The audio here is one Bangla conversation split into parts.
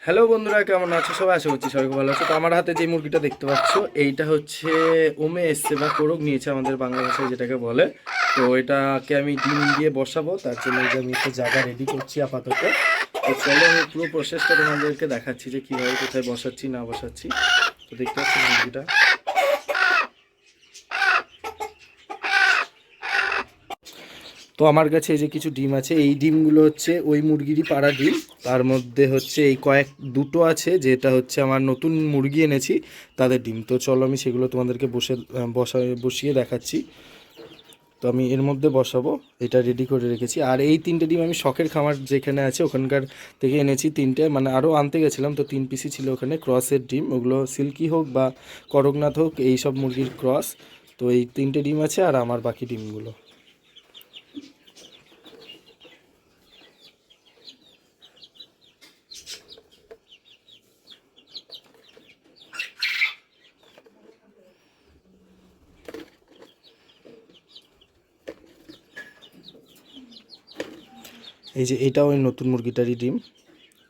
হ্যালো বন্ধুরা, কেমন আছো সবাই? আশা করছি সবাই খুব ভালো আছো। তো আমার হাতে যে মুরগিটা দেখতে পাচ্ছ, এইটা হচ্ছে ওমে এসছে বা কোরক নিয়েছে আমাদের বাংলা ভাষায় যেটাকে বলে। তো এটাকে আমি ডিম দিয়ে বসাবো, তার জন্য এই যে আমি একটা জায়গা রেডি করছি আপাতত। তো চলো আমি পুরো প্রসেসটা তোমাদেরকে দেখাচ্ছি যে কীভাবে কোথায় বসাচ্ছি না বসাচ্ছি। তো দেখতে পাচ্ছি মুরগিটা। তো আমার কাছে এই যে কিছু ডিম আছে, এই ডিমগুলো হচ্ছে ওই মুরগিরই পাড়া ডিম। তার মধ্যে হচ্ছে এই দুটো আছে যেটা হচ্ছে আমার নতুন মুরগি এনেছি তাদের ডিম। তো চলো আমি সেগুলো তোমাদেরকে বসিয়ে দেখাচ্ছি। তো আমি এর মধ্যে বসাবো, এটা রেডি করে রেখেছি। আর এই তিনটে ডিম আমি শখের খামার যেখানে আছে ওখানকার থেকে এনেছি তিনটে, মানে আরও আনতে গেছিলাম, তো 3 পিসই ছিল ওখানে ক্রসের ডিম। ওগুলো সিল্কি হোক বা করকনাথ হোক, এই সব মুরগির ক্রস। তো এই তিনটে ডিম আছে আর আমার বাকি ডিমগুলো। এই যে এইটাও ওই নতুন মুরগিটারই ডিম।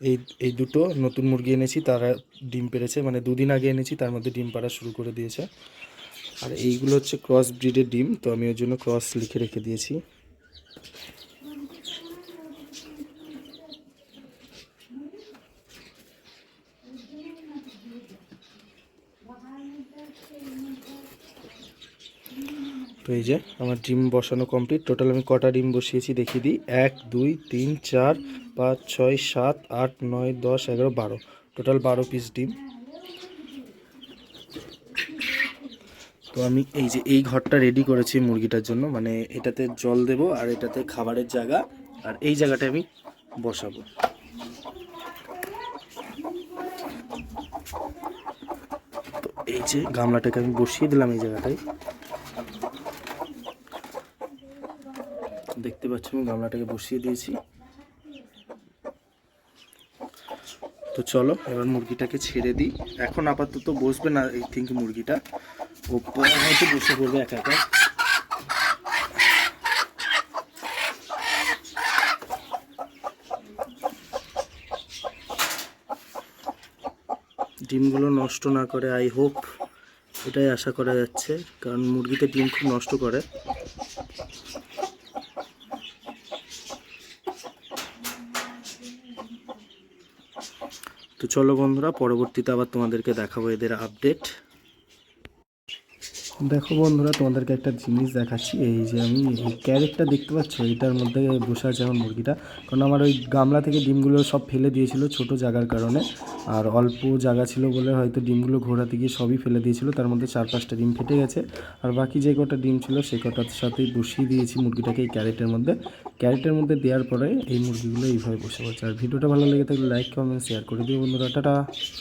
এই এই দুটো নতুন মুরগি এনেছি, তারা ডিম পেড়েছে, মানে 2 দিন আগে এনেছি, তার মধ্যে ডিম পাড়া শুরু করে দিয়েছে। আর এইগুলো হচ্ছে ক্রস ব্রিডের ডিম, তো আমি ওর জন্য ক্রস লিখে রেখে দিয়েছি। তো এই যে আমার ডিম বসানো কমপ্লিট। টোটাল আমি কটা ডিম বসিয়েছি দেখিয়ে দিই: 1 2 3 4 5 6 7 8 9 10 11 12, টোটাল 12 পিস ডিম। তো আমি এই যে এই ঘরটা রেডি করেছি মুরগিটার জন্য, মানে এটাতে জল দেব আর এটাতে খাবারের জায়গা, আর এই জায়গাটা আমি বসাবো। তো এই যে গামলাটাকে আমি বসিয়ে দিলাম এই জায়গাটায়, দেখতে পাচ্ছ আমি গামলাটাকে বসিয়ে দিয়েছি। তো চলো এবার মুরগিটাকে ছেড়ে দিই। এখন আপাতত বসবে না এই থিঙ্ক মুরগিটা, ও পরে হয়তো বসে পড়বে একা একা। ডিমগুলো নষ্ট না করে, আই হোপ, এটাই আশা করা যাচ্ছে, কারণ মুরগিতে ডিম খুব নষ্ট করে। তো চলো বন্ধুরা, পরবর্তীতে আবার তোমাদেরকে দেখাবো এদের আপডেট। দেখো বন্ধুরা, তোমাদেরকে একটা জিনিস দেখাচ্ছি। এই যে আমি এই ক্যারেটটা দেখতে পাচ্ছ, এটার মধ্যে বসে আছে আমার মুরগিটা। কারণ আমার ওই গামলা থেকে ডিমগুলো সব ফেলে দিয়েছিল ছোট জায়গার কারণে, আর অল্প জায়গা ছিল বলে হয়তো ডিমগুলো ঘোরাতে গিয়ে সবই ফেলে দিয়েছিল। তার মধ্যে 4-5টা ডিম ফেটে গেছে, আর বাকি যে কটা ডিম ছিল সেই কটার সাথেই বসিয়ে দিয়েছি মুরগিটাকে এই ক্যারেটের মধ্যে। ক্যারেটের মধ্যে দেওয়ার পরে এই মুরগিগুলো এইভাবে বসে পড়ছে। আর ভিডিওটা ভালো লেগে থাকলে লাইক কমেন্ট শেয়ার করে দিও বন্ধুরা। টাটা।